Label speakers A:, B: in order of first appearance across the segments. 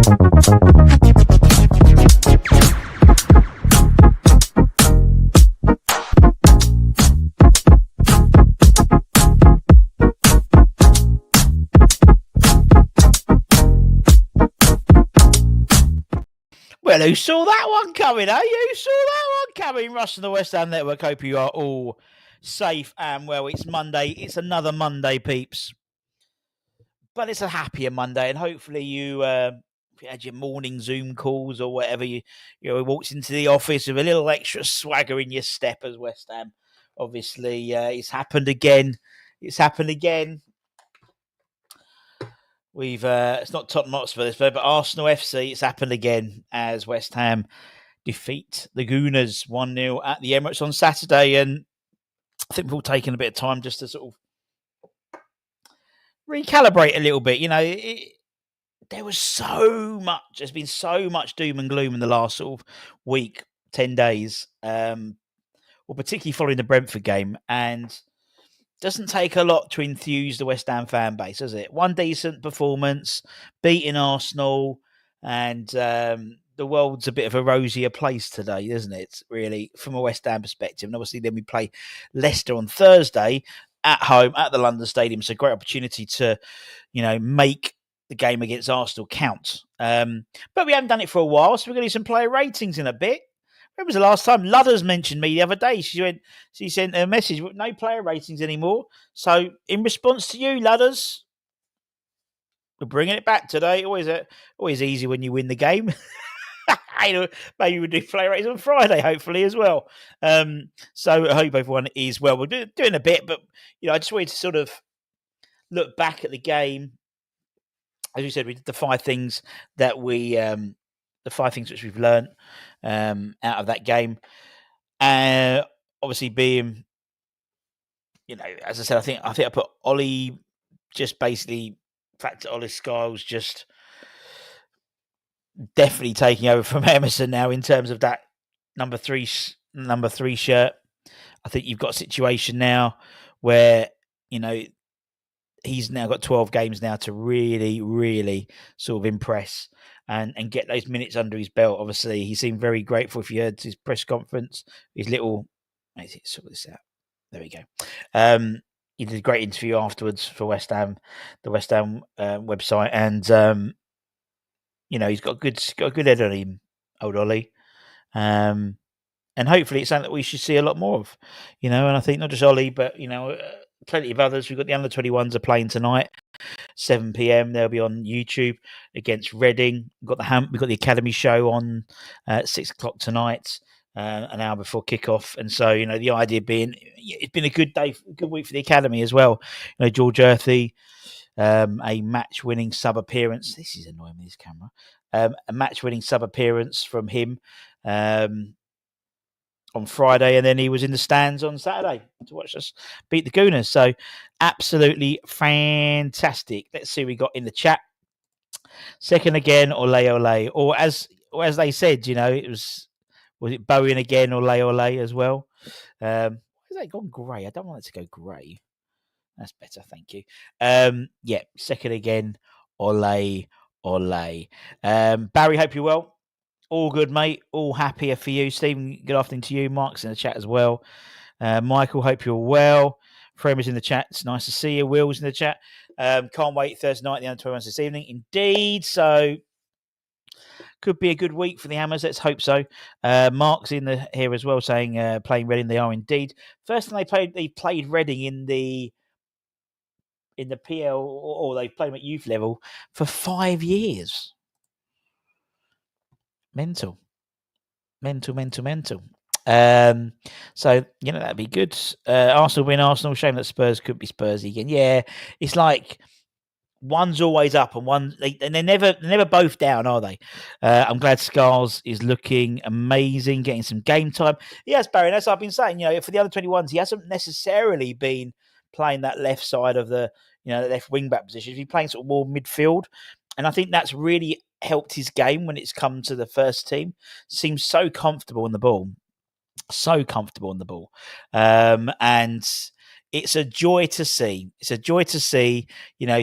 A: Well, who saw that one coming, eh? Who saw that one coming? Rush and the West Ham Network. Hope you are all safe and well. It's Monday. It's another Monday, peeps. But it's a happier Monday, and hopefully you had your morning Zoom calls or whatever. You walked into the office with a little extra swagger in your step as West Ham. Obviously, it's happened again. It's happened again. We've it's not Tottenham Hotspur this, but Arsenal FC. It's happened again as West Ham defeat the Gooners 1-0 at the Emirates on Saturday, and I think we've all taken a bit of time just to sort of recalibrate a little bit. You know, there was so much. There's been so much doom and gloom in the last sort of week, 10 days, particularly following the Brentford game, and doesn't take a lot to enthuse the West Ham fan base, does it? One decent performance, beating Arsenal, and the world's a bit of a rosier place today, isn't it? Really, from a West Ham perspective. And obviously, then we play Leicester on Thursday at home at the London Stadium. It's a great opportunity to, make the game against Arsenal count. But we haven't done it for a while, so we're going to do some player ratings in a bit. When was the last time? Ludders mentioned me the other day. She sent a message, no player ratings anymore. So in response to you, Ludders, we're bringing it back today. Always easy when you win the game. Maybe we'll do player ratings on Friday, hopefully, as well. So I hope everyone is well. We're doing a bit, but I just wanted to sort of look back at the game. As we said, we did the five things that the five things which we've learned out of that game. Obviously being, as I said, I think I put Ollie just basically, fact that Ollie Skiles just definitely taking over from Emerson now in terms of that number three shirt. I think you've got a situation now where, he's now got 12 games now to really, really sort of impress and get those minutes under his belt. Obviously, he seemed very grateful. If you heard his press conference, his little... Let's sort this out. There we go. He did a great interview afterwards for West Ham, the West Ham website. And, he's got a good head on him, old Ollie. And hopefully it's something that we should see a lot more of. And I think not just Ollie, but, plenty of others. We've got the under-21s are playing tonight, 7 p.m. They'll be on YouTube against Reading. We've got the Academy show on at 6 o'clock tonight, an hour before kickoff. And so, the idea being, it's been a good week for the Academy as well. George Earthy, a match-winning sub-appearance. This is annoying with this camera. A match-winning sub-appearance from him. On Friday, and then he was in the stands on Saturday to watch us beat the Gooners. So absolutely fantastic. Let's see what we got in the chat. Second again, ole, or as they said, it was it Bowen again, ole as well. Has that gone grey? I don't want it to go grey. That's better, thank you. Second again, ole. Barry, hope you're well. All good, mate. All happier for you. Stephen, good afternoon to you. Mark's in the chat as well. Michael, hope you're well. Fremer's in the chat. It's nice to see you. Will's in the chat. Can't wait. Thursday night, the under-21s this evening. Indeed. So, could be a good week for the Hammers. Let's hope so. Mark's in here as well saying playing Reading. They are indeed. First time they played Reading in the PL, or they played them at youth level for 5 years. Mental. So, that'd be good. Arsenal win. Arsenal. Shame that Spurs could be Spursy again. Yeah, it's like one's always up and they're never both down, are they? I'm glad Scars is looking amazing, getting some game time. Yes, Barry, that's what I've been saying. For the under-21s, he hasn't necessarily been playing that left side of the left wing back position. He's been playing sort of more midfield, and I think that's really helped his game when it's come to the first team. Seems so comfortable on the ball. And it's a joy to see. It's a joy to see,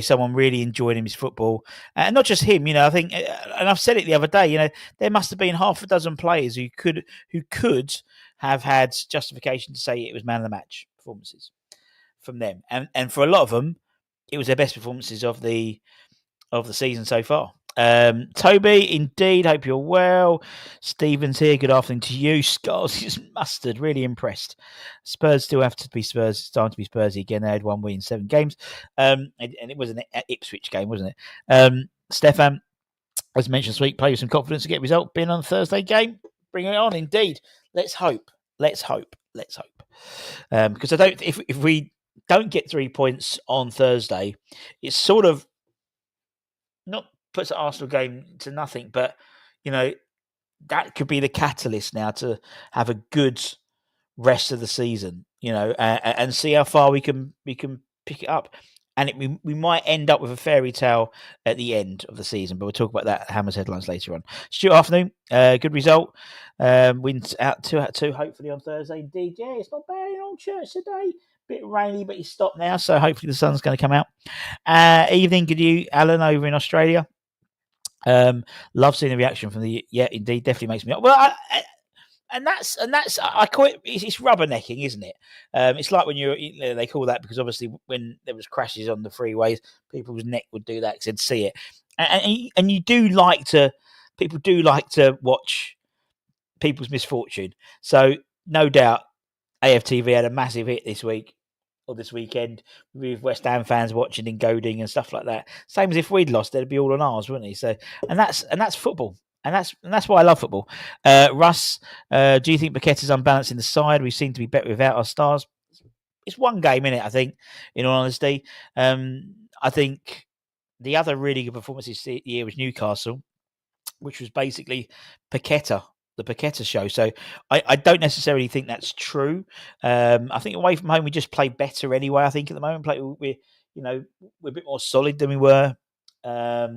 A: someone really enjoying his football, and not just him. I think, and I've said it the other day. There must have been half a dozen players who could have had justification to say it was man of the match performances from them, and for a lot of them, it was their best performances of the season so far. Toby, indeed, hope you're well. Stephen's here. Good afternoon to you. Scars is mustard. Really impressed. Spurs still have to be Spurs. Starting to be Spursy again. They had 1 win in 7 games. And it was an Ipswich game, wasn't it? Stefan, as mentioned this week, play with some confidence to get a result. Being on the Thursday game, bring it on. Indeed. Let's hope. Because I don't. If we don't get 3 points on Thursday, it's sort of not puts the Arsenal game to nothing, but that could be the catalyst now to have a good rest of the season, and see how far we can pick it up, and we might end up with a fairy tale at the end of the season. But we'll talk about that Hammers headlines later on. Stuart, afternoon, good result, wins out 2-2, hopefully on Thursday. Indeed, yeah, it's not bad in Old Church today. Bit rainy, but he's stopped now, so hopefully the sun's going to come out. Evening, good you, Alan, over in Australia. Love seeing the reaction from indeed, definitely makes me. Well, and that's I call it. It's rubbernecking, isn't it? It's like when they call that because obviously when there was crashes on the freeways, people's neck would do that because they'd see it, and you do like to. People do like to watch people's misfortune. So no doubt, AFTV had a massive hit this week. Or this weekend with West Ham fans watching and goading and stuff like that. Same as if we'd lost, they'd be all on ours, wouldn't they? So, and that's football, and that's why I love football. Russ, do you think Paqueta's unbalancing the side? We seem to be better without our stars. It's one game in it, I think. In all honesty, I think the other really good performance this year was Newcastle, which was basically Paqueta. The Paqueta show. So I don't necessarily think that's true. I think away from home we just play better anyway. I think at the moment we're a bit more solid than we were. I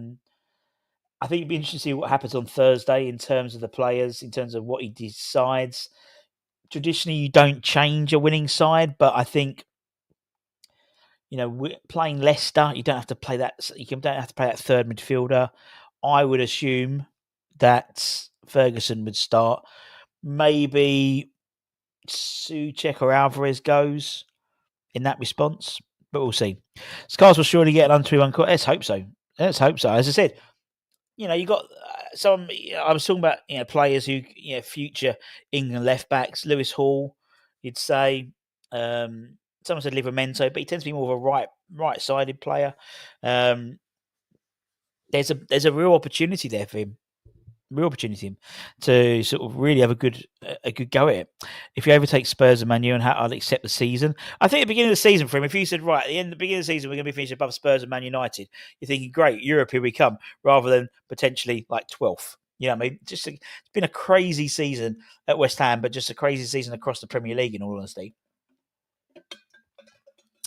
A: think it'd be interesting to see what happens on Thursday in terms of the players, in terms of what he decides. Traditionally, you don't change a winning side, but I think we're playing Leicester. You don't have to play that. Don't have to play that third midfielder. I would assume that Ferguson would start. Maybe Souček or Alvarez goes in that response, but we'll see. Scars will surely get an untrue uncut. Let's hope so. As I said, you got some. I was talking about players who future England left backs. Lewis Hall, you'd say. Someone said Livramento, but he tends to be more of a right sided player. There's a real opportunity there for him. Real opportunity to sort of really have a good go at it. If you overtake Spurs and Man U, and I'll accept the season. I think at the beginning of the season for him, if you said right at the beginning of the season we're going to be finished above Spurs and Man United, you're thinking great, Europe, here we come, rather than potentially like 12th. You know what I mean? It's been a crazy season at West Ham, but just a crazy season across the Premier League in all honesty.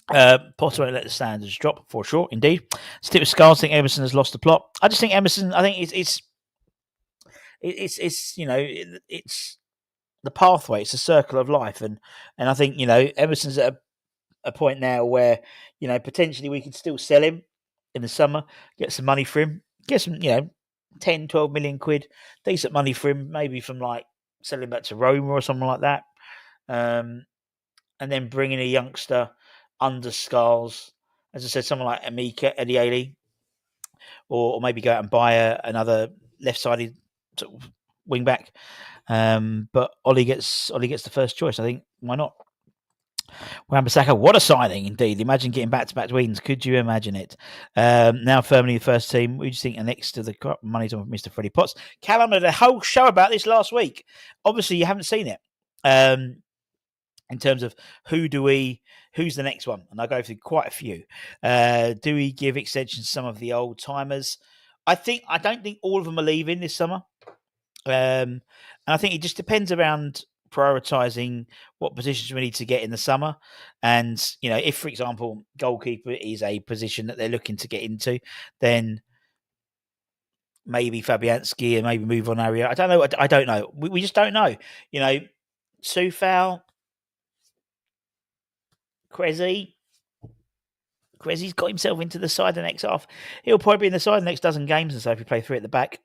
A: Potter won't let the standards drop for sure. Indeed, stick with Scars. I think Emerson has lost the plot. I just think Emerson. I think it's the pathway. It's a circle of life, and I think Emerson's at a point now where potentially we could still sell him in the summer, get some money for him, get some 10, 12 million quid, decent money for him, maybe from like selling him back to Roma or something like that, and then bring in a youngster under Scarles, as I said, someone like Amika Ediele, or maybe go out and buy another left-sided sort of wing back, but Ollie gets the first choice. I think why not? Wan-Bissaka, what a signing indeed! Imagine getting back-to-back wins. Could you imagine it? Now firmly the first team. What do you think? Next to the money's on Mr. Freddie Potts. Callum had a whole show about this last week. Obviously, you haven't seen it. In terms of who's the next one, and I'll go through quite a few. Do we give extensions to some of the old timers? I don't think all of them are leaving this summer. And I think it just depends around prioritising what positions we need to get in the summer. And, if, for example, goalkeeper is a position that they're looking to get into, then maybe Fabianski and maybe move on Aria. I don't know. I don't know. We just don't know. Soufal, Cressy. Cressy's got himself into the side the next half. He'll probably be in the side the next dozen games and so if you play 3 at the back.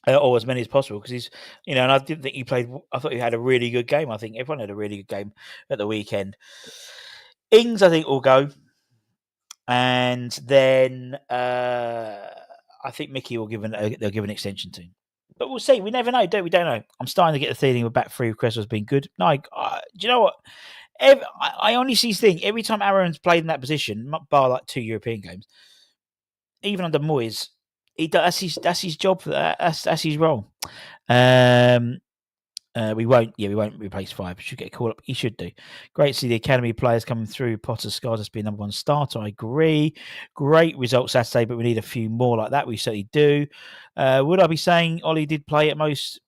A: Or as many as possible because he's, and I didn't think he played. I thought he had a really good game. I think everyone had a really good game at the weekend. Ings, I think, will go, and then I think Mickey will they'll give an extension to. But we'll see. We never know, do we? Don't know. I'm starting to get the feeling we're back 3 with Cresswell's been good. No, do you know what? I honestly think every time Aaron's played in that position, bar like 2 European games, even under Moyes, that's his job. That's his role. We won't replace 5. Should get called up. He should do. Great to see the academy players coming through. Potter's scars has been number 1 starter. I agree. Great result Saturday, but we need a few more like that. We certainly do. Would I be saying Ollie did play at most?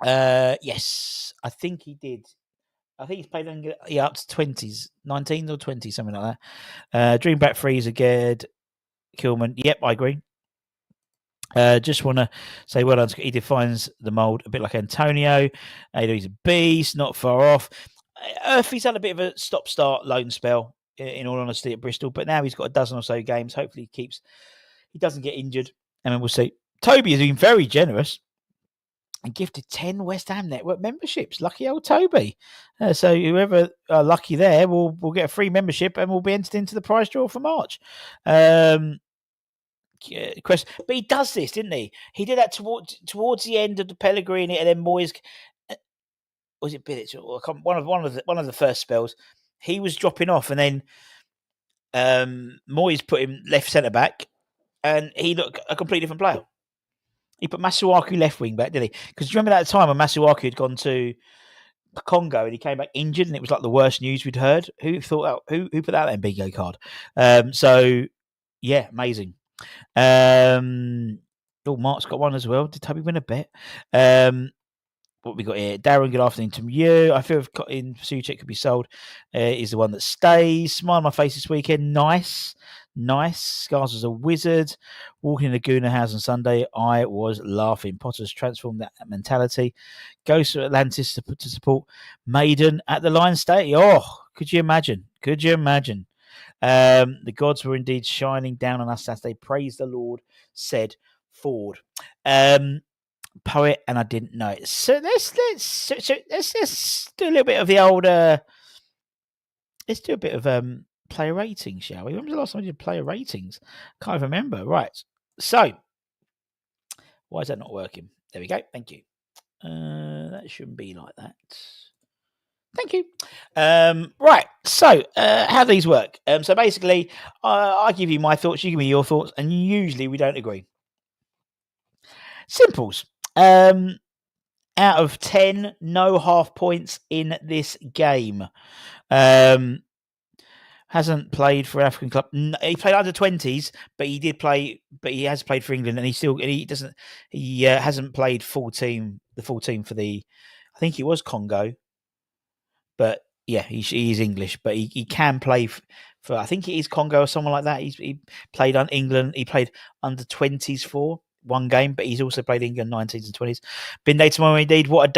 A: Yes, I think he did. I think he's played up to 20s, 19s or 20s, something like that. Dream back 3s again. Kilman. Yep, I agree. Just want to say well done. He defines the mould a bit like Antonio. He's a beast, not far off. Earthy's had a bit of a stop-start loan spell, in all honesty, at Bristol, but now he's got a dozen or so games. Hopefully he doesn't get injured, and then we'll see. Toby has been very generous and gifted 10 West Ham Network memberships. Lucky old Toby. So whoever are lucky there will get a free membership and will be entered into the prize draw for March. But he does this, didn't he? He did that towards the end of the Pellegrini, and then Moyes. Was it Bilic? One of the first spells, he was dropping off, and then Moyes put him left centre back, and he looked a completely different player. He put Masuaku left wing back, did he? Because do you remember that time when Masuaku had gone to the Congo and he came back injured, and it was like the worst news we'd heard. Who thought that? Who put that in bingo card? So yeah, amazing. Mark's got one as well. Did Toby win a bet? What we got here? Darren, good afternoon to you. I feel if Suchek could be sold, is the one that stays. Smile on my face this weekend. Nice. Scars was a wizard. Walking in Laguna House on Sunday, I was laughing. Potter's transformed that mentality. Goes to Atlantis to support Maiden at the Lion State. Oh, could you imagine? The gods were indeed shining down on us Saturday. Praise the Lord, said Ford. Poet, and I didn't know it. So let's do a little bit of the old. Let's do a bit of player ratings, shall we? When was the last time we did player ratings? Can't remember. Right. So, why is that not working? There we go. Thank you. That shouldn't be like that. Thank you. Right. So, how do these work? So basically, I give you my thoughts, you give me your thoughts, and usually we don't agree. Simples. Out of 10, no half points in this game. Hasn't played for African club. No, he played under 20s, but he has played for England, and he hasn't played the full team for the, I think it was Congo, but yeah, he's English, but he can play for, I think it is Congo or someone like that. He played on England. He played under 20s for one game, but he's also played England 19s and 20s. Been day tomorrow indeed. What a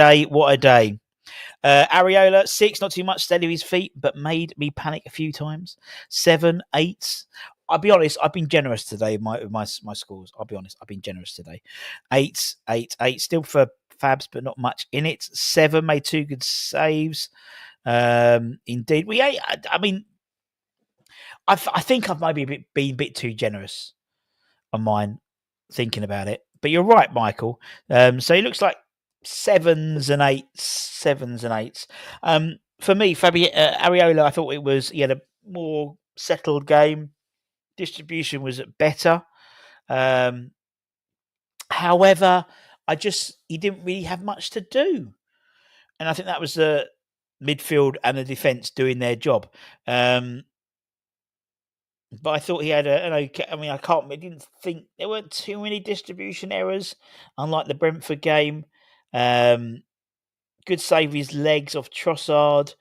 A: day. Areola, 6, not too much, steady with his feet, but made me panic a few times. 7, 8. I'll be honest, I've been generous today with my scores. I'll be honest, I've been generous today. 8, still for Fabs, but not much in it. 7, made 2 good saves. Indeed. I think I've maybe been a bit too generous on mine, thinking about it. But you're right, Michael. So it looks like 7s and 8s. For me, Areola, I thought he had a more settled game. Distribution was better. However, he didn't really have much to do. And I think that was the midfield and the defence doing their job. But I thought he had I didn't think there weren't too many distribution errors, unlike the Brentford game. Good save with his legs off Trossard.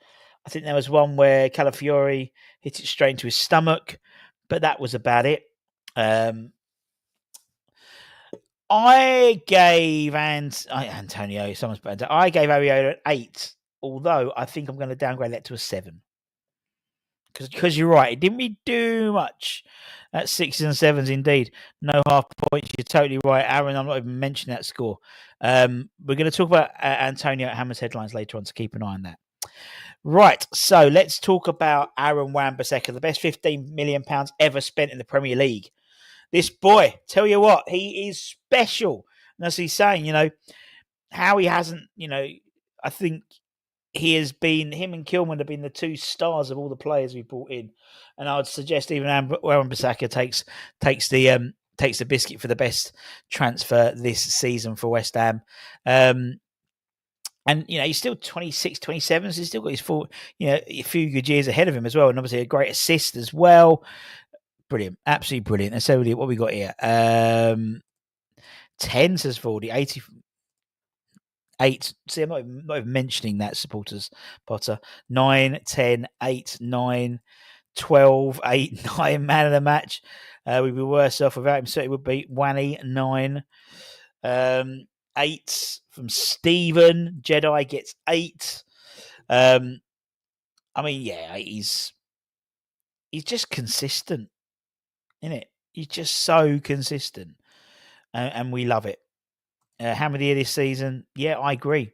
A: I think there was one where Calafiori hit it straight into his stomach, but that was about it. I gave Antonio, someone's better. I gave Areola an 8, although I think I'm going to downgrade that to a 7. because you're right. It didn't really do much at 6s and 7s. Indeed, no half points. You're totally right, Aaron. I'm not even mentioning that score. We're going to talk about Antonio at Hammer's headlines later on, so keep an eye on that. Right, so let's talk about Aaron Wan-Bissaka, the best £15 million ever spent in the Premier League. This boy, tell you what, he is special. And as he's saying, how he hasn't, I think he has been, him and Kilman have been the two stars of all the players we brought in. And I would suggest even Wan-Bissaka takes the biscuit for the best transfer this season for West Ham. And, he's still 26, 27, so he's still got his a few good years ahead of him as well. And obviously a great assist as well. Brilliant. Absolutely brilliant. And so what we got here? 10 says 40, 88. See, I'm not even mentioning that, supporters, Potter. 9, 10, 8, 9, 12, 8, 9, man of the match. We'd be worse off without him. So it would be Wanny, 9. 8 from Stephen. Jedi gets 8. He's just consistent, isn't it? He's just so consistent, and we love it. Hammer of the year this season, yeah, I agree.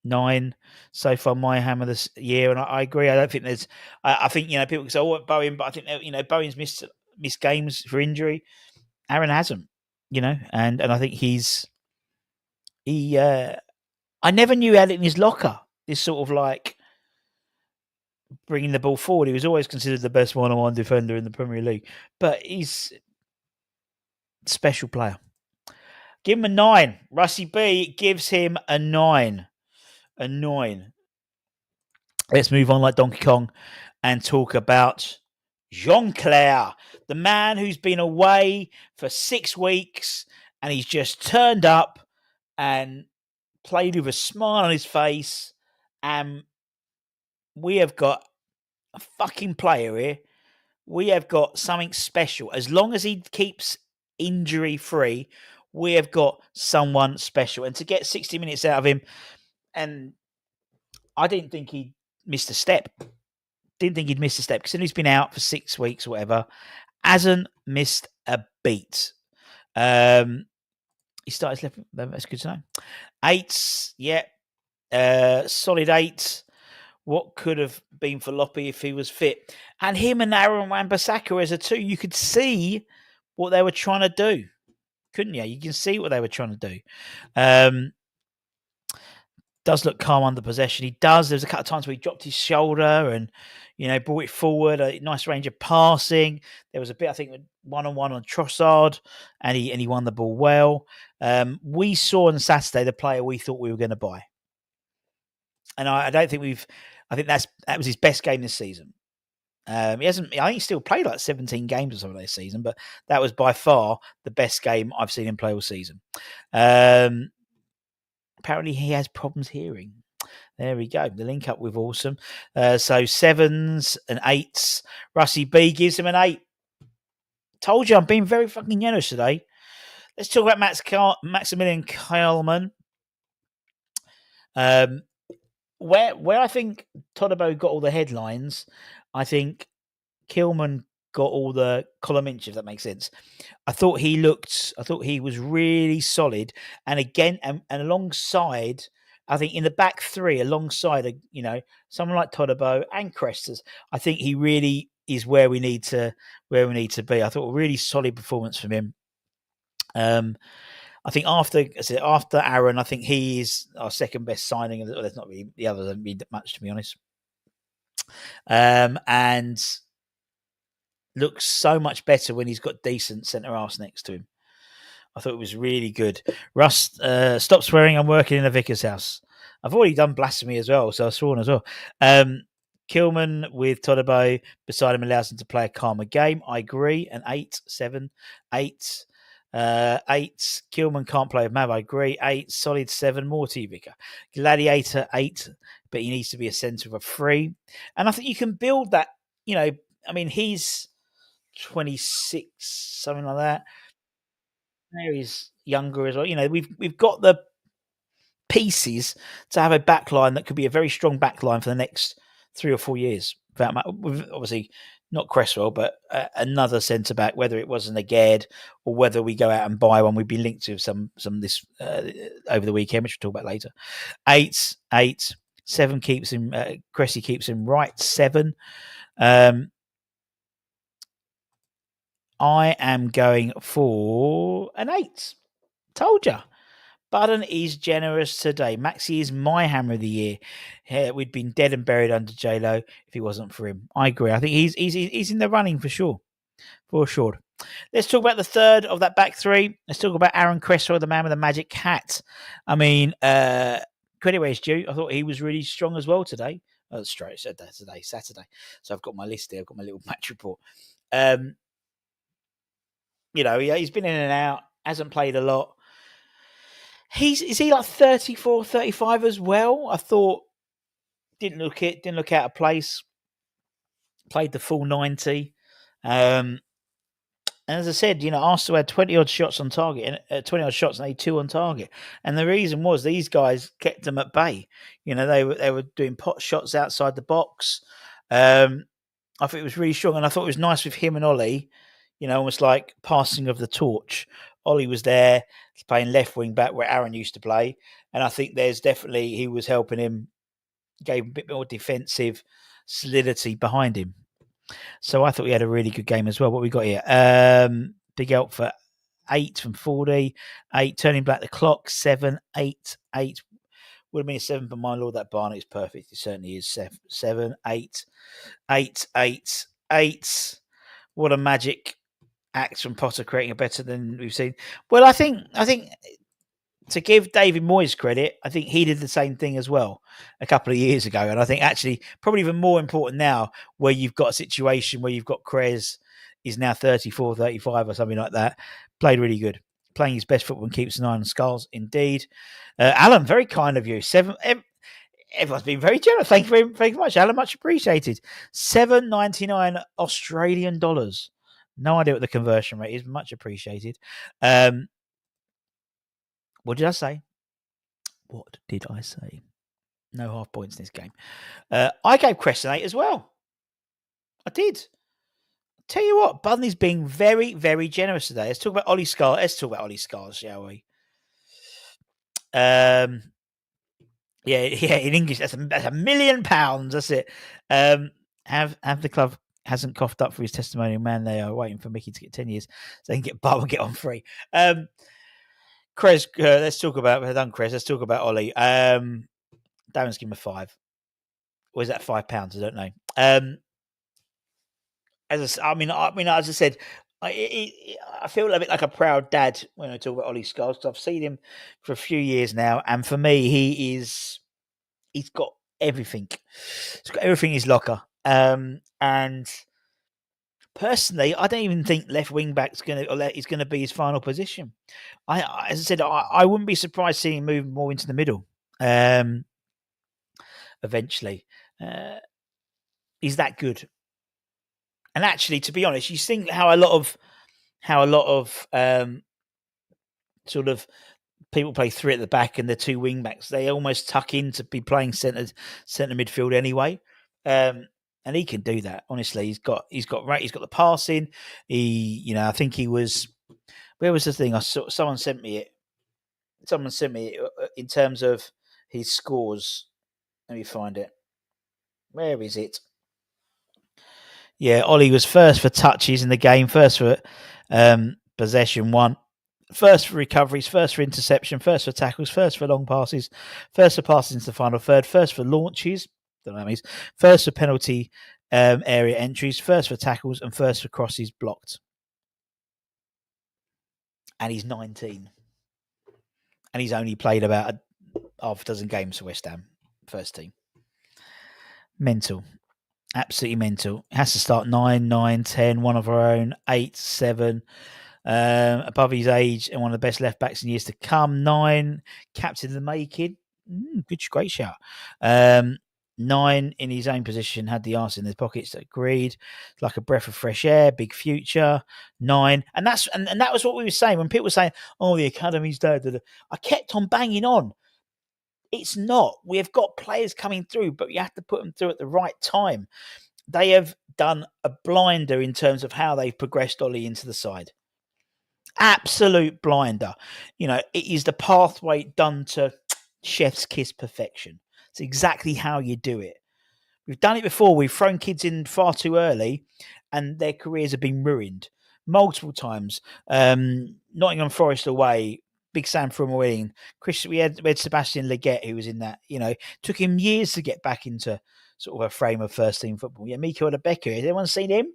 A: 9 so far, my hammer this year, and I agree. I don't think there's. I think people can say, "Oh, Bowen," but I think Bowen's missed games for injury. Aaron hasn't, and I think I never knew he had it in his locker. This sort of like bringing the ball forward. He was always considered the best one-on-one defender in the Premier League, but he's a special player. Give him a 9. Rusty B gives him a 9. A 9. Let's move on like Donkey Kong and talk about Jean-Claire, the man who's been away for 6 weeks and he's just turned up and played with a smile on his face. And we have got a fucking player here. We have got something special. As long as he keeps injury free, we have got someone special. And to get 60 minutes out of him, and I didn't think he missed a step. Didn't think he'd missed a step because he's been out for 6 weeks or whatever. Hasn't missed a beat. He started left. That's good to know. 8s, yeah. Solid 8. What could have been for Loppy if he was fit? And him and Aaron Wan-Bissaka as a 2, you could see what they were trying to do, couldn't you? You can see what they were trying to do. Does look calm under possession. He does. There's a couple of times where he dropped his shoulder and, brought it forward. A nice range of passing. There was a bit, I think, one-on-one on Trossard, and he won the ball well. We saw on Saturday the player we thought we were going to buy. And I don't think I think that was his best game this season. He hasn't. I think he still played like 17 games or something this season, but that was by far the best game I've seen him play all season. Apparently, he has problems hearing. There we go. The link up with awesome. So 7s and 8s. Rusty B gives him an 8. Told you I'm being very fucking generous today. Let's talk about Maximilian Kjellman. Where I think Todibo got all the headlines, I think Kilman got all the column inch, if that makes sense. I thought he was really solid. And again, and alongside, I think in the back 3, alongside, someone like Todibo and Crestas, I think he really is where we need to be. I thought a really solid performance from him. I think after Aaron, I think he is our second best signing. There's not really, the others don't mean much, to be honest. And looks so much better when he's got decent centre halves next to him. I thought it was really good. Russ, stop swearing. I'm working in a vicar's house. I've already done blasphemy as well, so I've sworn as well. Kilman with Todibo beside him allows him to play a calmer game. I agree. An 8, 7, 8. 8. Kilman can't play with Mav. I agree. 8. Solid 7. More to you, Vicar. Gladiator 8, but he needs to be a centre of a 3. And I think you can build that. He's 26, something like that. He's younger as well. We've got the pieces to have a backline that could be a very strong backline for the next 3 or 4 years. with obviously not Cresswell, but another centre back. Whether it wasn't a Ged or whether we go out and buy one, we'd be linked to some this over the weekend, which we'll talk about later. 8, 7 keeps him. Cressy keeps him right 7. I am going for an 8. Told you. Button is generous today. Maxi is my hammer of the year. Yeah, we'd been dead and buried under J-Lo if it wasn't for him. I agree. I think he's in the running for sure. For sure. Let's talk about the third of that back three. Let's talk about Aaron Cresswell, the man with the magic hat. I mean, credit where it's due. I thought he was really strong as well today. Oh, straight today, Saturday. So I've got my list there. I've got my little match report. He's been in and out, hasn't played a lot. Is he like 34, 35 as well? I thought didn't look out of place. Played the full 90. And as I said, Arsenal had 20 odd shots on target, and 20 odd shots, and they 2 on target. And the reason was these guys kept them at bay. They were doing pot shots outside the box. I thought it was really strong, and I thought it was nice with him and Ollie. Almost like passing of the torch. Ollie was there playing left wing back where Aaron used to play. And I think he was helping him, gave a bit more defensive solidity behind him. So I thought we had a really good game as well. What we got here? Big help for 8 from 40. 8, turning back the clock. 7, 8, 8. Would have been a 7, but my lord, that Barnett is perfect. It certainly is 7, 8, 8, 8, 8. What a magic act from Potter, creating a better than we've seen. Well, I think to give David Moyes credit, I think he did the same thing as well a couple of years ago. And I think actually probably even more important now where you've got a situation where you've got Krez is now 34, 35 or something like that. Played really good. Playing his best football and keeps an eye on the skulls. Indeed. Alan, very kind of you. 7. Everyone's been very generous. Thank you very much, Alan. Much appreciated. $7.99 Australian dollars. No idea what the conversion rate is. Much appreciated. What did I say? What did I say? No half points in this game. I gave Crescent 8 as well. I did. Tell you what, Budney's being very, very generous today. Let's talk about Ollie Scars. Let's talk about Ollie Scars, shall we? Yeah, in English, that's £1 million. That's it. Have the club hasn't coughed up for his testimonial. Man, they are waiting for Mickey to get 10 years so they can get Bob and get on free. Krez, let's talk about Krez. Let's talk about Ollie. Darren's give him a 5. Or is that £5? I don't know. As I said, I feel a bit like a proud dad when I talk about Ollie Scars. I've seen him for a few years now, and for me, he's got everything. He's got everything in his locker. And personally, I don't even think left wing back is going to be his final position. As I said, I wouldn't be surprised seeing him move more into the middle. Eventually, he's that good. And actually, to be honest, you think how a lot of sort of people play 3 at the back and the 2 wing backs. They almost tuck in to be playing centre midfield anyway. And he can do that. Honestly, he's got the passing. I think he was. Where was the thing? I saw someone sent me it. Someone sent me it in terms of his scores. Let me find it. Where is it? Yeah, Ollie was first for touches in the game, first for possession 1, first for recoveries, first for interception, first for tackles, first for long passes, first for passes into the final third, first for launches, don't know what that means, first for penalty area entries, first for tackles, and first for crosses blocked. And he's 19. And he's only played about half a dozen games for West Ham, first team. Mental. Absolutely mental. Has to start 9, 9, 10, one of our own, 8, 7. Above his age and one of the best left backs in years to come. 9, captain of the making. Great shout. 9 in his own position, had the arse in his pockets. Agreed. Like a breath of fresh air. Big future. 9, and that was what we were saying when people were saying, "Oh, the academy's dead." I kept on banging on. It's not. We have got players coming through, but you have to put them through at the right time. they have done a blinder in terms of how they've progressed Ollie into the side. Absolute blinder. It is the pathway done to chef's kiss perfection. It's exactly how you do it. We've done it before. We've thrown kids in far too early, and their careers have been ruined multiple times. Nottingham Forest away, Big Sam from winning. We had Sebastian Leggett, who was in that. Took him years to get back into sort of a frame of first team football. Yeah, Miko Becker. Has anyone seen him?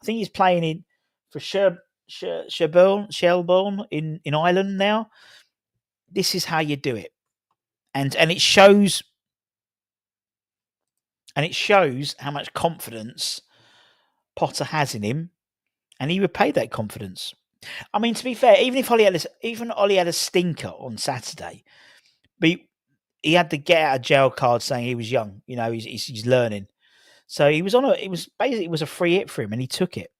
A: I think he's playing in for Shelbourne in Ireland now. This is how you do it, and it shows. And it shows how much confidence Potter has in him, and he repaid that confidence. I mean, to be fair, even Ollie had a stinker on Saturday, but he had the get out of jail card saying he was young. He's learning. So he was it was a free hit for him, and he took it.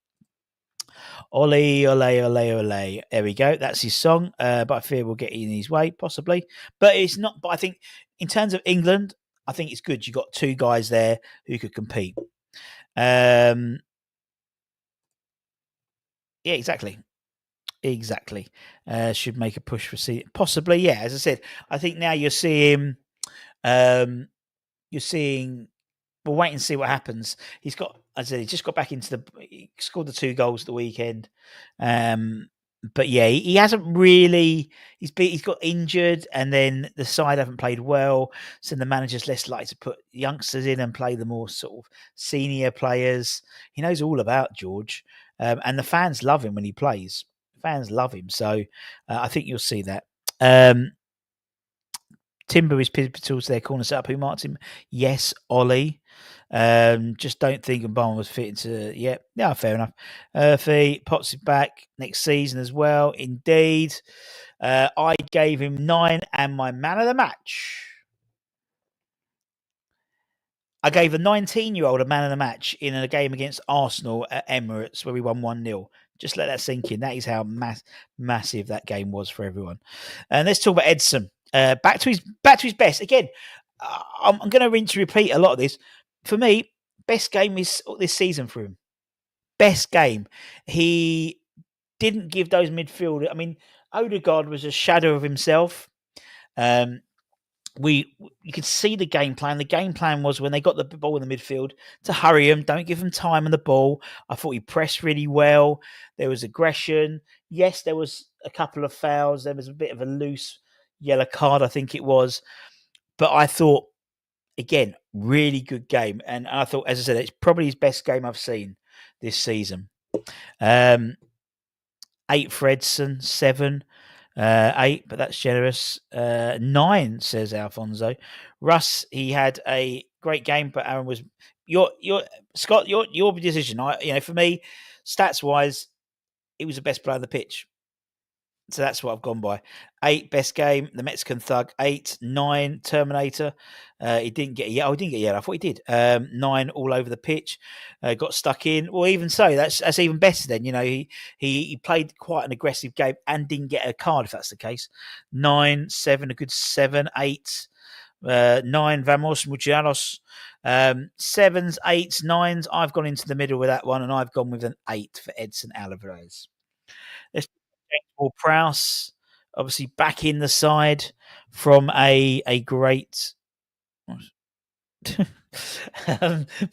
A: Ole, ole, ole, ole. There we go. That's his song. But I fear we'll get in his way, possibly. But it's not. But I think in terms of England, I think it's good. You got two guys there who could compete. Yeah, exactly. Should make a push for possibly. Yeah, as I said, I think now you're seeing. You're seeing. We'll wait and see what happens. He's just got back into he scored the 2 goals at the weekend. But yeah, he hasn't really. He's got injured, and then the side haven't played well. So the manager's less likely to put youngsters in and play the more sort of senior players. He knows all about George, and the fans love him when he plays. Fans love him, so I think you'll see that. Timber is pivotal to their corner setup. Who marked him? Yes, Ollie. Just don't think Obama was fit into. Yeah, fair enough. Earthy Potts is back next season as well. Indeed, I gave him 9 and my man of the match. I gave a 19-year-old a man of the match in a game against Arsenal at Emirates where we won 1-0. Just let that sink in. That is how massive that game was for everyone. And let's talk about Edson. Back to his best. Again, I'm going to rinse and repeat a lot of this. For me, best game is this season for him. Best game. He didn't give those midfield. I mean, Odegaard was a shadow of himself. You could see the game plan. The game plan was when they got the ball in the midfield to hurry him, don't give him time on the ball. I thought he pressed really well. There was aggression. Yes, there was a couple of fouls. There was a bit of a loose yellow card, I think it was. But I thought, again, really good game. And I thought, as I said, it's probably his best game I've seen this season. 8 for Edson, 7. 8, but that's generous. 9, says Alfonso. Russ, he had a great game, but Aaron was Scott. Your decision. For me, stats wise, he was the best player on the pitch. So that's what I've gone by. 8, best game, the Mexican thug. 8, 9, Terminator. He didn't get yet. Oh, he didn't get yet. I thought he did. 9, all over the pitch. Got stuck in. Well, even so, that's even better then. He played quite an aggressive game and didn't get a card, if that's the case. 9, 7, a good 7, 8. 9, Vamos, Muchachos. 7s, 8s, 9s. I've gone into the middle with that one, and I've gone with an 8 for Edson Alvarez. Let's Paul Prowse, obviously back in the side from a great. My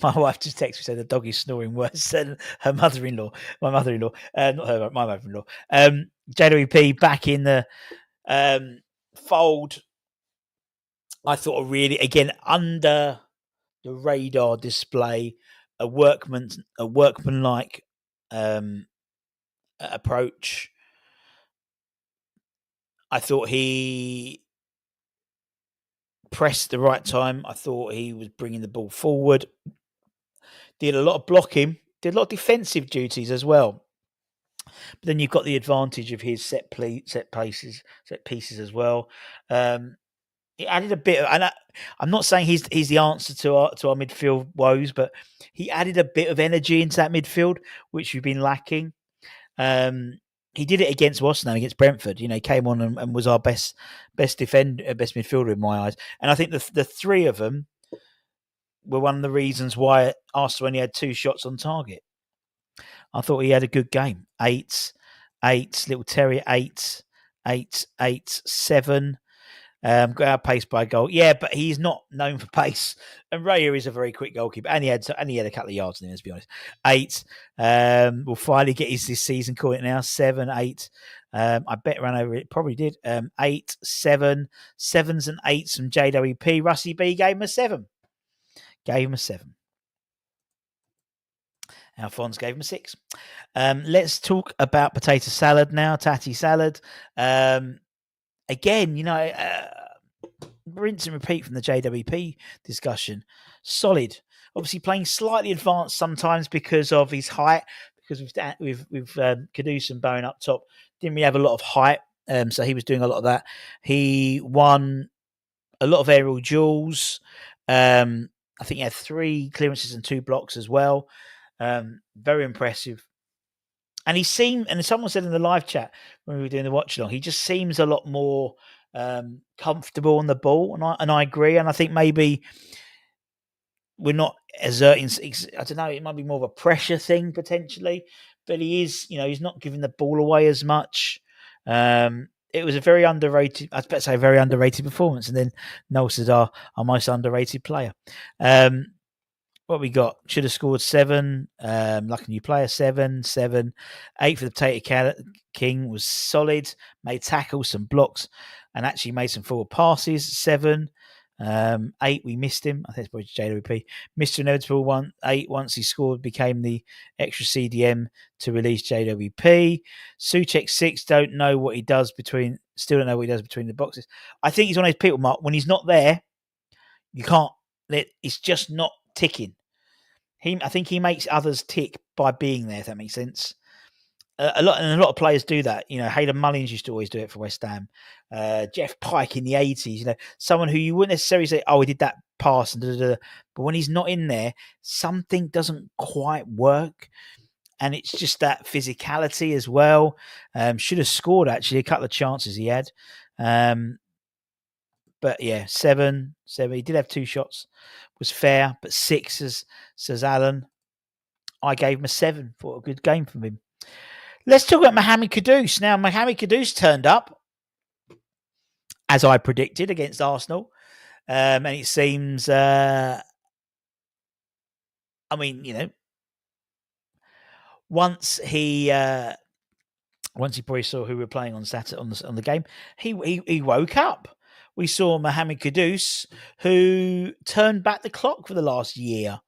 A: wife just texted me saying the dog is snoring worse than her mother-in-law. My mother-in-law, not her, my mother-in-law. JWP back in the fold. I thought really, again, under the radar display, a workmanlike approach. I thought he pressed the right time. I thought he was bringing the ball forward. Did a lot of blocking. Did a lot of defensive duties as well. But then you've got the advantage of his set pieces as well. He added a bit of, and I'm not saying he's the answer to our midfield woes, but he added a bit of energy into that midfield, which we've been lacking. He did it against against Brentford. He came on and was our best midfielder in my eyes. And I think the 3 of them, were one of the reasons why Arsenal only had 2 shots on target. I thought he had a good game. 8, little Terry 8, 7. Got outpaced by a goal. Yeah, but he's not known for pace. And Raya is a very quick goalkeeper. And he had a couple of yards in him, let's be honest. 8. Will finally get his this season, calling it now. 7, 8. I bet ran over it. Probably did. 8, 7. 7s and 8s from JWP. Rusty B gave him a 7. Alphonse gave him a 6. Let's talk about potato salad now. Tatty salad. Again, rinse and repeat from the JWP discussion. Solid. Obviously playing slightly advanced sometimes because of his height, because with Kudus and Bowen up top, didn't really have a lot of height. So he was doing a lot of that. He won a lot of aerial duels. I think he had 3 clearances and 2 blocks as well. Very impressive. And someone said in the live chat when we were doing the watch along, he just seems a lot more comfortable on the ball, and I agree. And I think maybe we're not exerting. I don't know. It might be more of a pressure thing potentially, but he is. He's not giving the ball away as much. It was a very underrated. I was about to say a very underrated performance, and then Noel said, "Our most underrated player." What we got? Should have scored 7. Like a new player, 7. 8 for the Potato King was solid. Made tackles, some blocks, and actually made some forward passes. 7. 8, we missed him. I think it's probably JWP. Mr. Inevitable 1. 8, once he scored, became the extra CDM to release JWP. Suchek 6, still don't know what he does between the boxes. I think he's one of those people, Mark, when he's not there, you can't it's just not ticking. I think he makes others tick by being there, if that makes sense. A lot of players do that. Hayden Mullins used to always do it for West Ham. Jeff Pike in the 80s, someone who you wouldn't necessarily say, oh, he did that pass, but when he's not in there, something doesn't quite work. And it's just that physicality as well. Should have scored, actually, a couple of chances he had. But yeah, 7. He did have 2 shots. Was fair, but 6, says Alan. I gave him a 7. Thought a good game from him. Let's talk about Mohamed Kudus. Now, Mohamed Kudus turned up, as I predicted, against Arsenal. And it seems, once he probably saw who we were playing on Saturday on the game, he woke up. We saw Mohamed Kudus, who turned back the clock for the last year.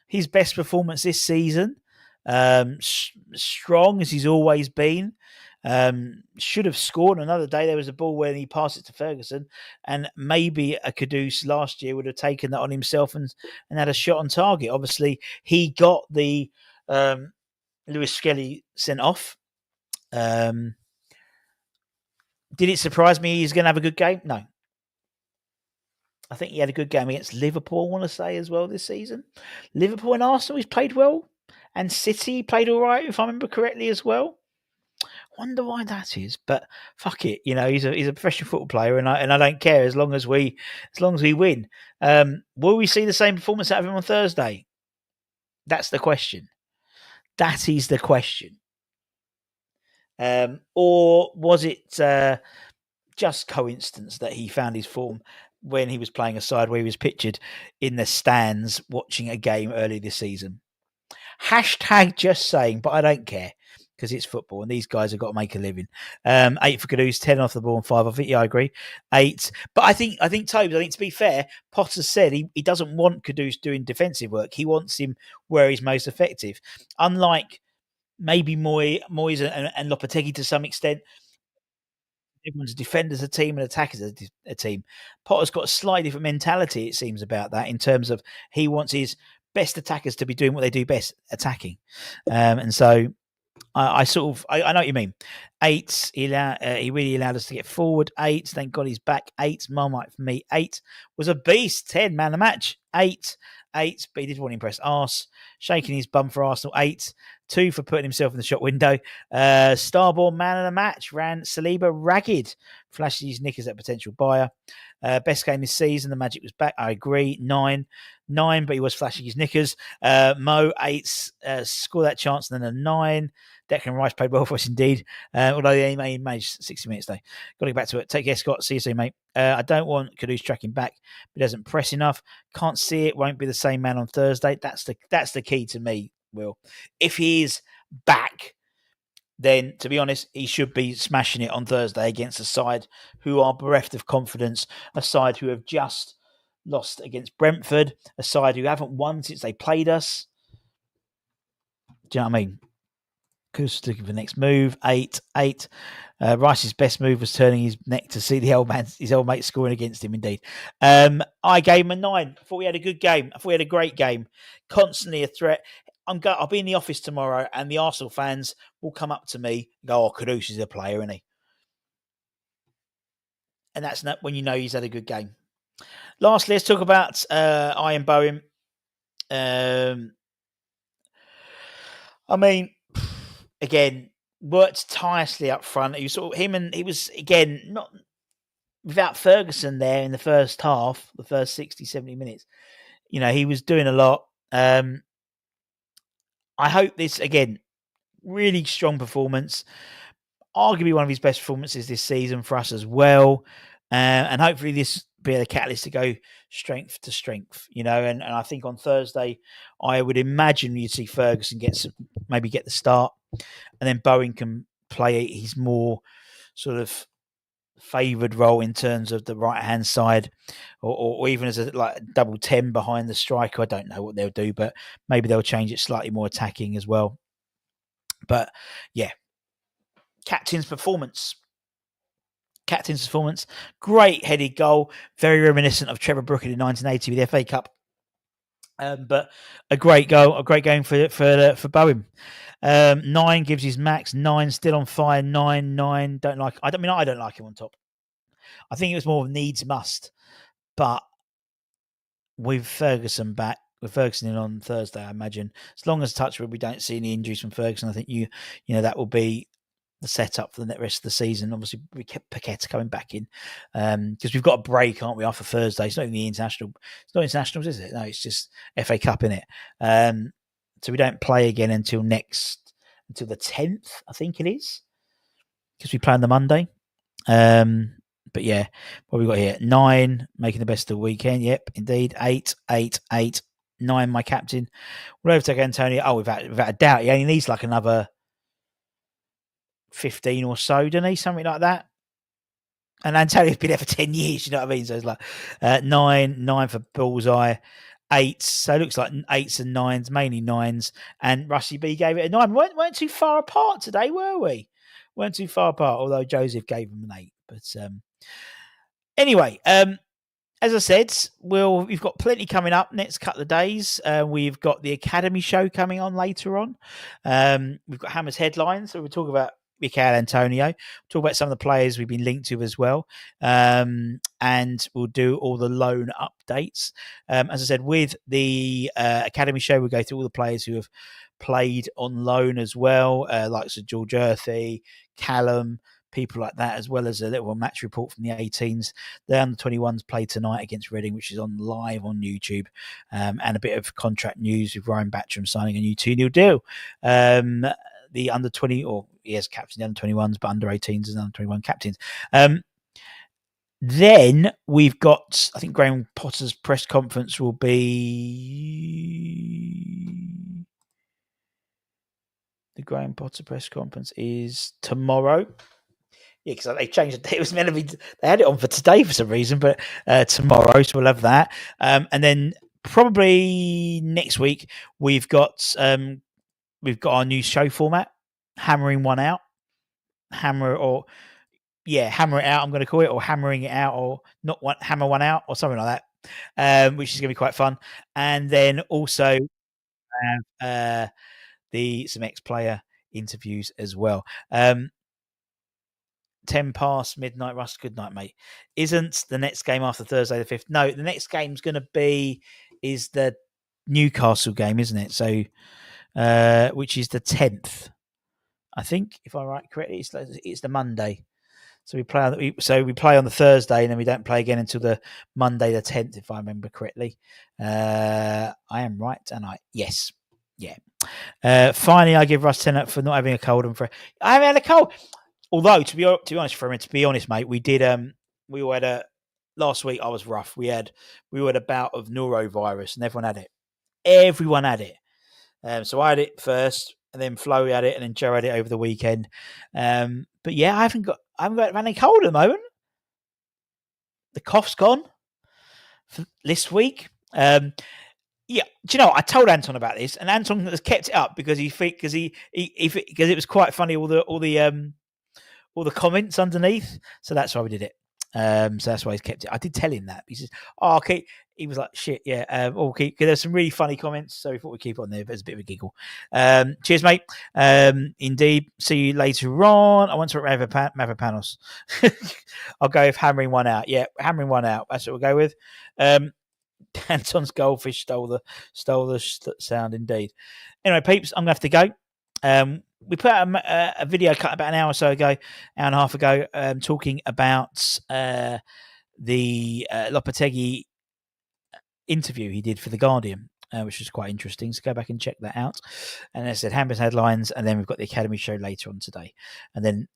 A: His best performance this season, strong as he's always been. Should have scored another day. There was a ball where he passed it to Ferguson, and maybe a Kudus last year would have taken that on himself and had a shot on target. Obviously, he got the Lewis Skelly sent off. Did it surprise me he's going to have a good game? No. I think he had a good game against Liverpool, I want to say, as well this season. Liverpool and Arsenal, he's played well. And City played all right, if I remember correctly, as well. Wonder why that is, but fuck it. He's a professional football player, and I don't care as long as we win. Will we see the same performance out of him on Thursday? That's the question. That is the question. Or was it just coincidence that he found his form when he was playing a side where he was pictured in the stands watching a game early this season? Hashtag just saying, but I don't care because it's football and these guys have got to make a living. 8 for Kudus, 10 off the ball and 5 off it. Yeah, I agree. 8. But I think Tobes, to be fair, Potter said he doesn't want Kudus doing defensive work. He wants him where he's most effective. Unlike maybe Moyes and Lopetegui to some extent, everyone's a defender as a team and attackers as a team. Potter's got a slightly different mentality, it seems, about that in terms of he wants his best attackers to be doing what they do best, attacking. And so I know what you mean. 8, he really allowed us to get forward. 8, thank God he's back. 8, Marmite for me. 8 was a beast. 10, man of the match. 8, but he did want to impress Arse. Shaking his bum for Arsenal. 8, 2 for putting himself in the shop window. Starborn man of the match ran Saliba ragged, flashed his knickers at potential buyer. Best game this season, the Magic was back. I agree. 9, but he was flashing his knickers. Mo 8, scored that chance, and then a 9. Declan Rice played well for us indeed, although he managed 60 minutes though. Got to get back to it. Take care, Scott. See you soon, mate. I don't want Kudus tracking back, but doesn't press enough. Can't see it. Won't be the same man on Thursday. That's the key to me, Will. If he is back, then, to be honest, he should be smashing it on Thursday against a side who are bereft of confidence, a side who have just lost against Brentford, a side who haven't won since they played us. Do you know what I mean? Who's looking for the next move? 8. Rice's best move was turning his neck to see his old mate scoring against him, indeed. I gave him a 9. I thought we had a good game. I thought we had a great game. Constantly a threat. I'll be in the office tomorrow, and the Arsenal fans will come up to me and go, "Oh, Kudus is a player, isn't he?" And that's not when you know he's had a good game. Lastly, let's talk about Ian Bowen. I mean, again, worked tirelessly up front. He was again not without Ferguson there in the first half, the first 60, 70 minutes. You know, he was doing a lot. I hope this, again, really strong performance. Arguably one of his best performances this season for us as well. And hopefully this be the catalyst to go strength to strength, you know. And I think on Thursday, I would imagine you'd see Ferguson maybe get the start, and then Bowen can play his more sort of favoured role in terms of the right hand side, or even as a double 10 behind the striker. I don't know what they'll do, but maybe they'll change it slightly more attacking as well. But yeah, captain's performance, great headed goal, very reminiscent of Trevor Brooker in 1980 with the FA Cup. But a great goal, for Bowen. 9 gives his max. 9 still on fire. 9. Don't like. I don't like him on top. I think it was more of needs must. But with Ferguson back, with Ferguson in on Thursday, I imagine as long as Touchwood we don't see any injuries from Ferguson, I think you know that will be the setup for the rest of the season. Obviously, we kept Paqueta coming back in because we've got a break, aren't we, after Thursday? It's not even the international. It's not internationals, is it? No, it's just FA Cup, innit? So we don't play again until the 10th, I think it is, because we play on the Monday. But yeah, what we got here? 9 making the best of the weekend. Yep, indeed. 8. 9 my captain. We'll overtake Antonio. Oh, without a doubt, he only needs like another 15 or so, doesn't he? Something like that. And Antonio's been there for 10 years, you know what I mean? So it's like 9 for Bullseye, 8. So it looks like 8s and 9s, mainly 9s. And Rusty B gave it a 9. We weren't too far apart today, were we? Weren't too far apart, although Joseph gave him an 8. But anyway, as I said, we've got plenty coming up next couple of days. We've got the Academy show coming on later on. We've got Hammer's headlines, so we'll talk about Mikel Antonio, talk about some of the players we've been linked to as well, and we'll do all the loan updates. As I said, with the Academy show, we'll go through all the players who have played on loan as well, like Sir George Earthy, Callum, people like that, as well as a little match report from the 18s. The under-21s play tonight against Reading, which is on live on YouTube, and a bit of contract news with Ryan Batcham signing a new 2-year deal. The under-20, or he has captain the under-21s, but under-18s and under-21 captains. Then we've got, I think Graham Potter's press conference will be... The Graham Potter press conference is tomorrow. Yeah, because they changed it. It was meant to be, they had it on for today for some reason, but tomorrow, so we'll have that. And then probably next week, we've got our new show format, hammering one out. Hammer it out, I'm going to call it, or hammering it out, or not one, hammer one out, or something like that, which is going to be quite fun. And then also have some ex-player interviews as well. 10 past midnight, Russ, good night, mate. Isn't the next game after Thursday the 5th? No, the next game's going to be is the Newcastle game, isn't it? So which is the 10th. I think, if I'm right correctly, it's the Monday. So we play on the Thursday, and then we don't play again until the Monday the 10th, if I remember correctly. I am right, and yes, yeah. Finally, I give Russ 10 up for not having a cold, and for I haven't had a cold. Although to be honest, mate, we did. We had a last week. I was rough. We had a bout of norovirus, and everyone had it. Everyone had it. So I had it first, and then Flo had it, and then Joe had it over the weekend. But yeah, I haven't got any cold at the moment. The cough's gone for this week. Yeah, do you know what? I told Anton about this, and Anton has kept it up because because it was quite funny, all the comments underneath. So that's why we did it. So that's why he's kept it. I did tell him that. He says, "Oh, okay." He was like, "Shit, yeah." Because there's some really funny comments, so we thought we'd keep it on there. But it's a bit of a giggle. Cheers, mate. Indeed. See you later on. I want to Mavapanos. I'll go with hammering one out. Yeah, hammering one out. That's what we'll go with. Anton's goldfish stole the sound. Indeed. Anyway, peeps, I'm gonna have to go. We put out a video cut about an hour or so ago, hour and a half ago, talking about the Lopetegui interview he did for The Guardian, which was quite interesting. So go back and check that out. And as I said, Hampers headlines, and then we've got the Academy show later on today. And then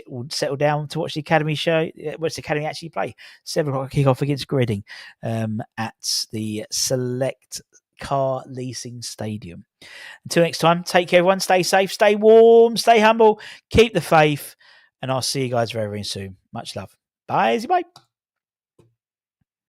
A: we'll settle down to watch the Academy show. What's the Academy actually play? 7 o'clock kick-off against Reading at the Select Car Leasing Stadium. Until next time, take care, everyone. Stay safe, stay warm, stay humble, keep the faith, and I'll see you guys very, very soon. Much love. Bye. Bye.